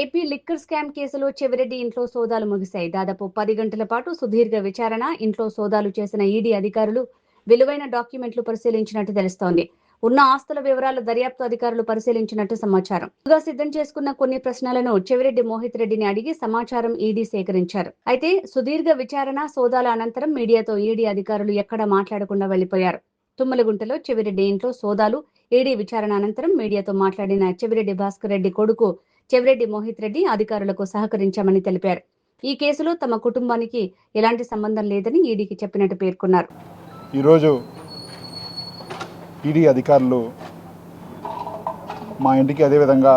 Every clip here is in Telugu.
ఏపీ లిక్కర్ స్కామ్ కేసులో చెవిరెడ్డి ఇంట్లో సోదాలు ముగిశాయి. దాదాపు 10 గంటల పాటు సుదీర్ఘ విచారణ, ఇంట్లో సోదాలు చేసిన ఈడీ అధికారులు విలువైన డాక్యుమెంట్లు పరిశీలించినట్టు తెలుస్తోంది. ఉన్న ఆస్తుల వివరాలు దర్యాప్తు అధికారులు పరిశీలించినట్టు సమాచారం. ముందుగా సిద్ధం చేసుకున్న కొన్ని ప్రశ్నలను చెవిరెడ్డి మోహిత్ రెడ్డిని అడిగి సమాచారం ఈడీ సేకరించారు. అయితే సుదీర్ఘ విచారణ, సోదాల అనంతరం మీడియాతో ఈడీ అధికారులు ఎక్కడా మాట్లాడకుండా వెళ్లిపోయారు. తుమ్మలగుంటలో చెవిరెడ్డి ఇంట్లో సోదాలు, ఈడీ విచారణ అనంతరం మీడియాతో మాట్లాడిన చెవిరెడ్డి భాస్కర్ రెడ్డి కొడుకు చెవిరెడ్డి మోహిత్ రెడ్డి అధికారులకు సహకరించామని తెలిపారు. ఈ కేసులో తమ కుటుంబానికి ఎలాంటి సంబంధం లేదని ఈడీకి చెప్పినట్టు పేర్కొన్నారు. ఈరోజు ఈడీ అధికారులు మా ఇంటికి అదేవిధంగా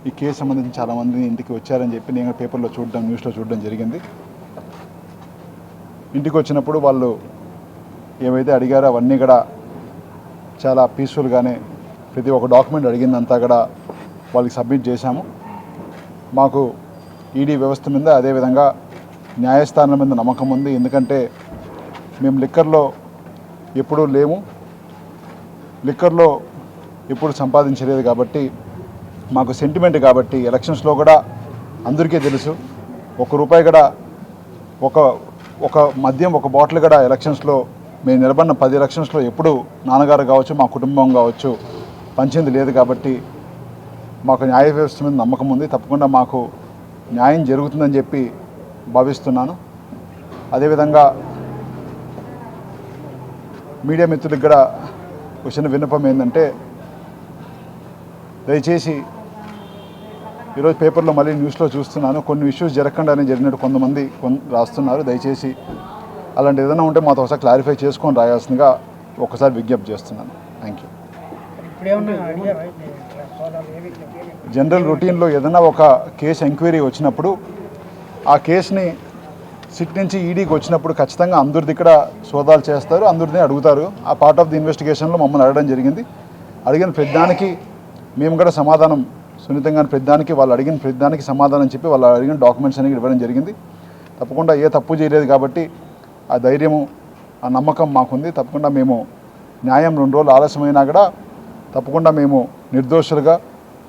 ఈ కేసు సంబంధించి చాలామంది ఇంటికి వచ్చారని చెప్పి నేను పేపర్లో చూడడం, న్యూస్లో చూడడం జరిగింది. ఇంటికి వచ్చినప్పుడు వాళ్ళు ఏవైతే అడిగారో అవన్నీ కూడా చాలా పీస్ఫుల్గానే ప్రతి ఒక్క డాక్యుమెంట్ అడిగిందంతా కూడా వాళ్ళకి సబ్మిట్ చేశాము. మాకు ఈడీ వ్యవస్థ మీద అదేవిధంగా న్యాయస్థానం మీద నమ్మకం ఉంది. ఎందుకంటే మేము లిక్కర్లో ఎప్పుడూ లేము, లిక్కర్లో ఎప్పుడు సంపాదించలేదు కాబట్టి మాకు సెంటిమెంట్ కాబట్టి ఎలక్షన్స్లో కూడా అందరికీ తెలుసు. ₹1 కూడా ఒక మద్యం ఒక బాటిల్ కూడా ఎలక్షన్స్లో మేము నిలబడిన 10 ఎలక్షన్స్లో ఎప్పుడు నాన్నగారు కావచ్చు, మా కుటుంబం కావచ్చు పంచింది లేదు. కాబట్టి మాకు న్యాయ వ్యవస్థ మీద నమ్మకం ఉంది. తప్పకుండా మాకు న్యాయం జరుగుతుందని చెప్పి భావిస్తున్నాను. అదేవిధంగా మీడియా మిత్రులకు కూడా వచ్చిన విన్నపం ఏంటంటే, దయచేసి ఈరోజు పేపర్లో మళ్ళీ న్యూస్లో చూస్తున్నాను, కొన్ని ఇష్యూస్ జరగకుండానే జరిగినట్టు కొంతమంది రాస్తున్నారు. దయచేసి అలాంటి ఏదైనా ఉంటే మాతో ఒకసారి క్లారిఫై చేసుకొని రాయాల్సిందిగా ఒకసారి విజ్ఞప్తి చేస్తున్నాను. Thank you. జనరల్ రొటీన్లో ఏదైనా ఒక కేసు ఎంక్వైరీ వచ్చినప్పుడు ఆ కేసుని సిట్ నుంచి ఈడీకి వచ్చినప్పుడు ఖచ్చితంగా అందరిది ఇక్కడ సోదాలు చేస్తారు, అందరిని అడుగుతారు. ఆ పార్ట్ ఆఫ్ ది ఇన్వెస్టిగేషన్లో మమ్మల్ని అడగడం జరిగింది. అడిగిన ప్రతిదానికి మేము కూడా సమాధానం సున్నితంగా ప్రతిదానికి వాళ్ళు అడిగిన ప్రతిదానికి సమాధానం చెప్పి వాళ్ళు అడిగిన డాక్యుమెంట్స్ అనేవి ఇవ్వడం జరిగింది. తప్పకుండా ఏ తప్పు చేయలేదు కాబట్టి ఆ ధైర్యము, ఆ నమ్మకం మాకుంది. తప్పకుండా మేము న్యాయం 2 రోజులు ఆలస్యమైనా కూడా తప్పకుండా మేము నిర్దోషులుగా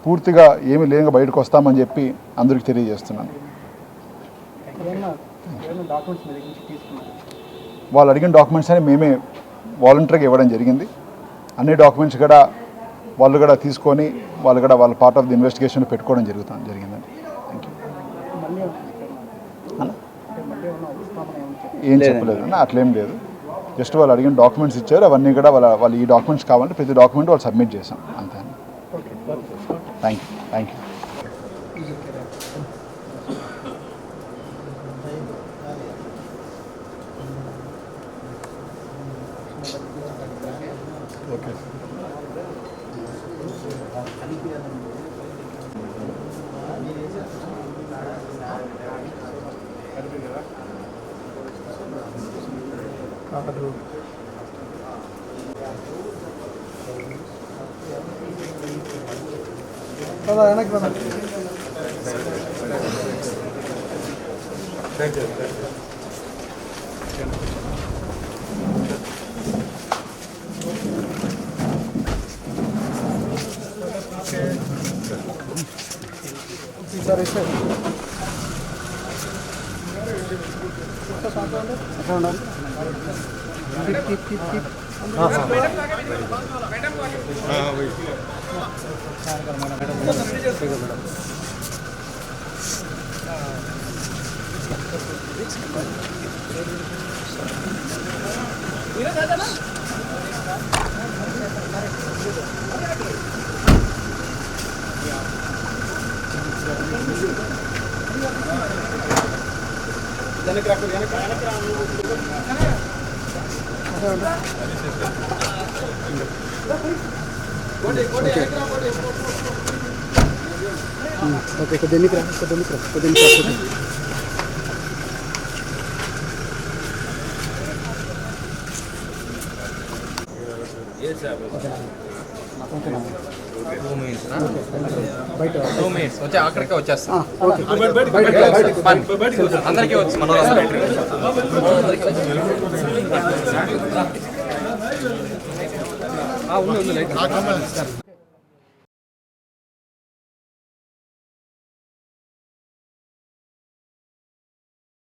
పూర్తిగా ఏమీ లేక బయటకు వస్తామని చెప్పి అందరికీ తెలియజేస్తున్నాను. వాళ్ళు అడిగిన డాక్యుమెంట్స్ అని మేమే వాలంటరీగా ఇవ్వడం జరిగింది. అన్ని డాక్యుమెంట్స్ కూడా వాళ్ళు కూడా తీసుకొని వాళ్ళు కూడా వాళ్ళ పార్ట్ ఆఫ్ ది ఇన్వెస్టిగేషన్ పెట్టుకోవడం జరిగిందండి. Thank you. ఏం చెప్పలేదు అన్న, అట్లేం లేదు. జస్ట్ వాళ్ళు అడిగిన డాక్యుమెంట్స్ ఇచ్చారు, అవన్నీ కూడా వాళ్ళు ఈ డాక్యుమెంట్స్ కావాలంటే ప్రతి డాక్యుమెంట్ వాళ్ళు సబ్మిట్ చేసాం అంతే. Thank you. Thank you. Okay. Okay, కొద్దిగా వచ్చే అక్కడికే వచ్చేస్తా. అందరికీ వచ్చి మన ఉంది